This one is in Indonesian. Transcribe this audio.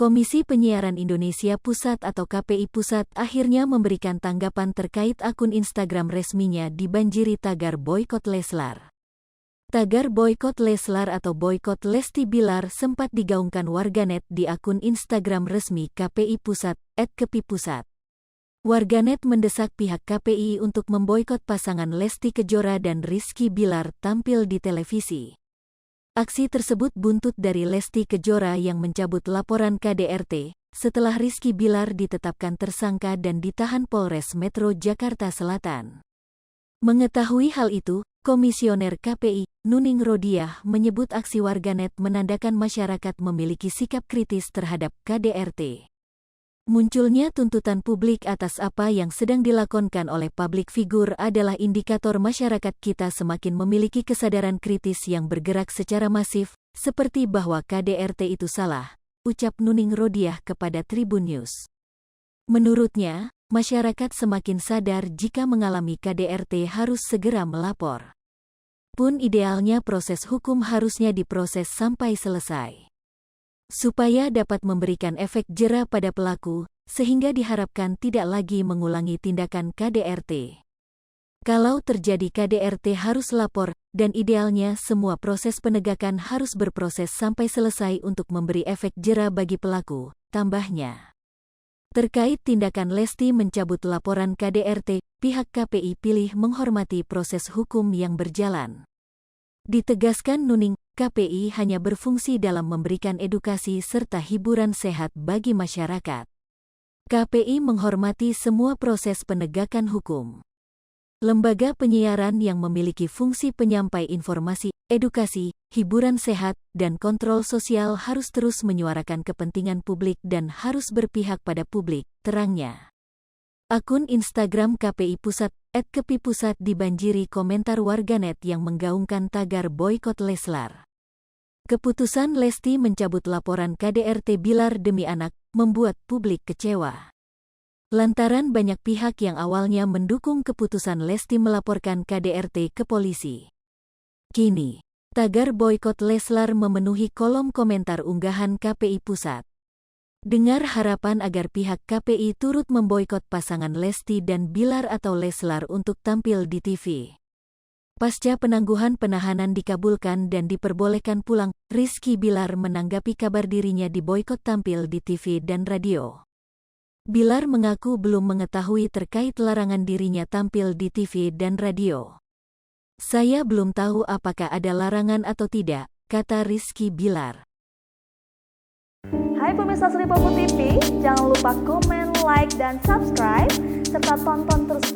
Komisi Penyiaran Indonesia Pusat atau KPI Pusat akhirnya memberikan tanggapan terkait akun Instagram resminya dibanjiri tagar boykot Leslar. Tagar boykot Leslar atau boykot Lesti Bilar sempat digaungkan warganet di akun Instagram resmi KPI Pusat @kepipusat. Warganet mendesak pihak KPI untuk memboikot pasangan Lesti Kejora dan Rizky Bilar tampil di televisi. Aksi tersebut buntut dari Lesti Kejora yang mencabut laporan KDRT setelah Rizky Bilar ditetapkan tersangka dan ditahan Polres Metro Jakarta Selatan. Mengetahui hal itu, Komisioner KPI, Nuning Rodiah, menyebut aksi warganet menandakan masyarakat memiliki sikap kritis terhadap KDRT. Munculnya tuntutan publik atas apa yang sedang dilakonkan oleh publik figur adalah indikator masyarakat kita semakin memiliki kesadaran kritis yang bergerak secara masif, seperti bahwa KDRT itu salah, ucap Nuning Rodiah kepada Tribun News. Menurutnya, masyarakat semakin sadar jika mengalami KDRT harus segera melapor. Pun idealnya proses hukum harusnya diproses sampai selesai, supaya dapat memberikan efek jera pada pelaku, sehingga diharapkan tidak lagi mengulangi tindakan KDRT. Kalau terjadi KDRT harus lapor, dan idealnya semua proses penegakan harus berproses sampai selesai untuk memberi efek jera bagi pelaku, tambahnya. Terkait tindakan Lesti mencabut laporan KDRT, pihak KPI pilih menghormati proses hukum yang berjalan. Ditegaskan Nuning, KPI hanya berfungsi dalam memberikan edukasi serta hiburan sehat bagi masyarakat. KPI menghormati semua proses penegakan hukum. Lembaga penyiaran yang memiliki fungsi penyampai informasi, edukasi, hiburan sehat, dan kontrol sosial harus terus menyuarakan kepentingan publik dan harus berpihak pada publik, terangnya. Akun Instagram KPI Pusat @kepipusat dibanjiri komentar warganet yang menggaungkan tagar boykot Leslar. Keputusan Lesti mencabut laporan KDRT Bilar demi anak membuat publik kecewa. Lantaran banyak pihak yang awalnya mendukung keputusan Lesti melaporkan KDRT ke polisi. Kini, tagar boykot Leslar memenuhi kolom komentar unggahan KPI Pusat. Dengar harapan agar pihak KPI turut memboikot pasangan Lesti dan Bilar atau Leslar untuk tampil di TV. Pasca penangguhan penahanan dikabulkan dan diperbolehkan pulang, Rizky Bilar menanggapi kabar dirinya diboikot tampil di TV dan radio. Bilar mengaku belum mengetahui terkait larangan dirinya tampil di TV dan radio. Saya belum tahu apakah ada larangan atau tidak, kata Rizky Bilar. Hai pemirsa Sri Popo TV, jangan lupa komen, like, dan subscribe, serta tonton terus